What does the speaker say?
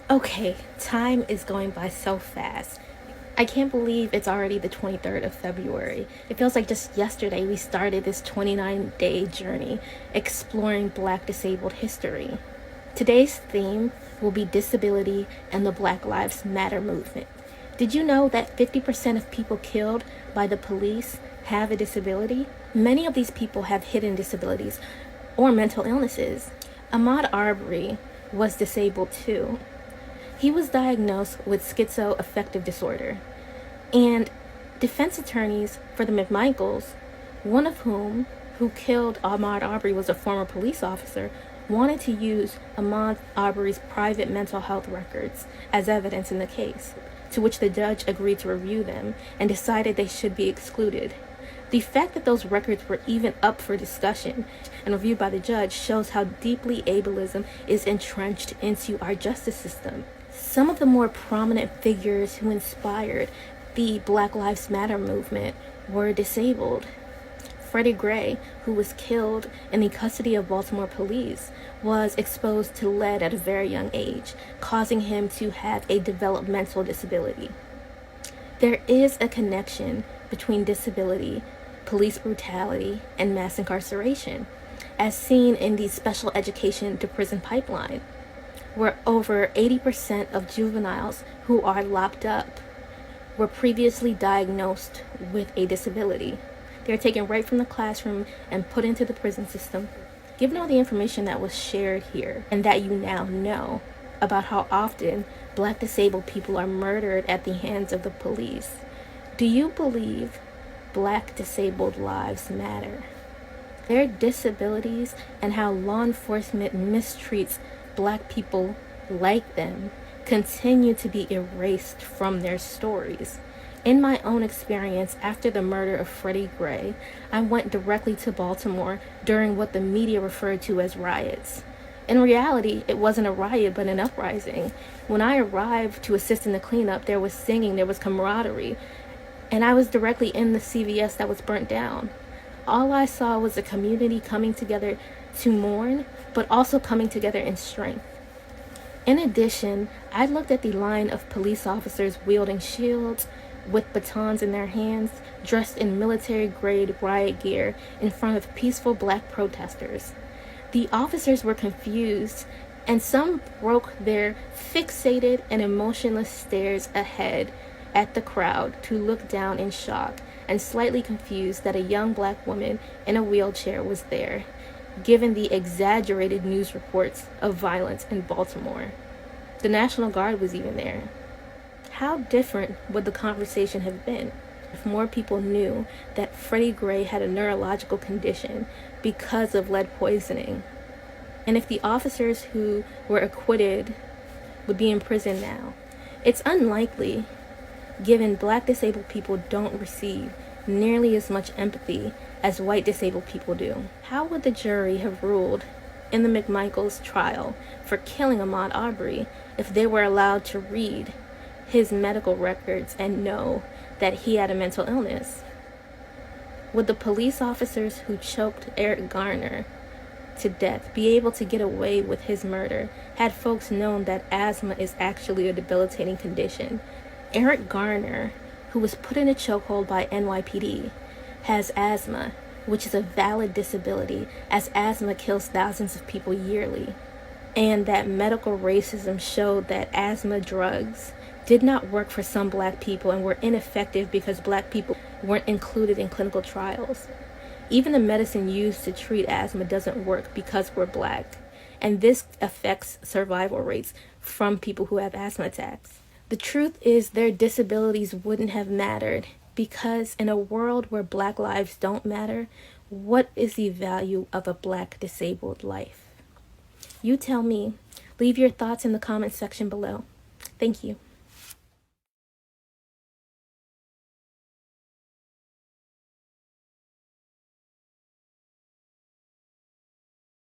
Okay, time is going by so fast. I can't believe it's already the 23rd of February. It feels like just yesterday we started this 29-day journey exploring Black disabled history. Today's theme will be disability and the Black Lives Matter movement. Did you know that 50% of people killed by the police have a disability? Many of these people have hidden disabilities or mental illnesses. Ahmaud Arbery was disabled too. He was diagnosed with schizoaffective disorder, and defense attorneys for the McMichaels, one of who killed Ahmaud Arbery was a former police officer, wanted to use Ahmaud Arbery's private mental health records as evidence in the case, to which the judge agreed to review them and decided they should be excluded. The fact that those records were even up for discussion and reviewed by the judge shows how deeply ableism is entrenched into our justice system. Some of the more prominent figures who inspired the Black Lives Matter movement were disabled. Freddie Gray, who was killed in the custody of Baltimore police, was exposed to lead at a very young age, causing him to have a developmental disability. There is a connection between disability, police brutality, and mass incarceration, as seen in the special education to prison pipeline, where over 80% of juveniles who are locked up were previously diagnosed with a disability. They're taken right from the classroom and put into the prison system. Given all the information that was shared here and that you now know about how often Black disabled people are murdered at the hands of the police, do you believe Black disabled lives matter? Their disabilities and how law enforcement mistreats Black people like them continue to be erased from their stories. In my own experience, after the murder of Freddie Gray, I went directly to Baltimore during what the media referred to as riots. In reality, it wasn't a riot, but an uprising. When I arrived to assist in the cleanup, there was singing, there was camaraderie, and I was directly in the CVS that was burnt down. All I saw was a community coming together to mourn, but also coming together in strength. In addition, I looked at the line of police officers wielding shields with batons in their hands, dressed in military-grade riot gear in front of peaceful Black protesters. The officers were confused, and some broke their fixated and emotionless stares ahead at the crowd to look down in shock and slightly confused that a young Black woman in a wheelchair was there, given the exaggerated news reports of violence in Baltimore. The National Guard was even there. How different would the conversation have been if more people knew that Freddie Gray had a neurological condition because of lead poisoning, and if the officers who were acquitted would be in prison now? It's unlikely, given Black disabled people don't receive nearly as much empathy as white disabled people do. How would the jury have ruled in the McMichaels trial for killing Ahmaud Arbery if they were allowed to read his medical records and know that he had a mental illness? Would the police officers who choked Eric Garner to death be able to get away with his murder had folks known that asthma is actually a debilitating condition? Eric Garner, who was put in a chokehold by NYPD, has asthma, which is a valid disability, as asthma kills thousands of people yearly, and that medical racism showed that asthma drugs did not work for some Black people and were ineffective because Black people weren't included in clinical trials. Even the medicine used to treat asthma doesn't work because we're Black, and this affects survival rates from people who have asthma attacks. The truth is their disabilities wouldn't have mattered because in a world where Black lives don't matter, what is the value of a Black disabled life? You tell me. Leave your thoughts in the comments section below. Thank you.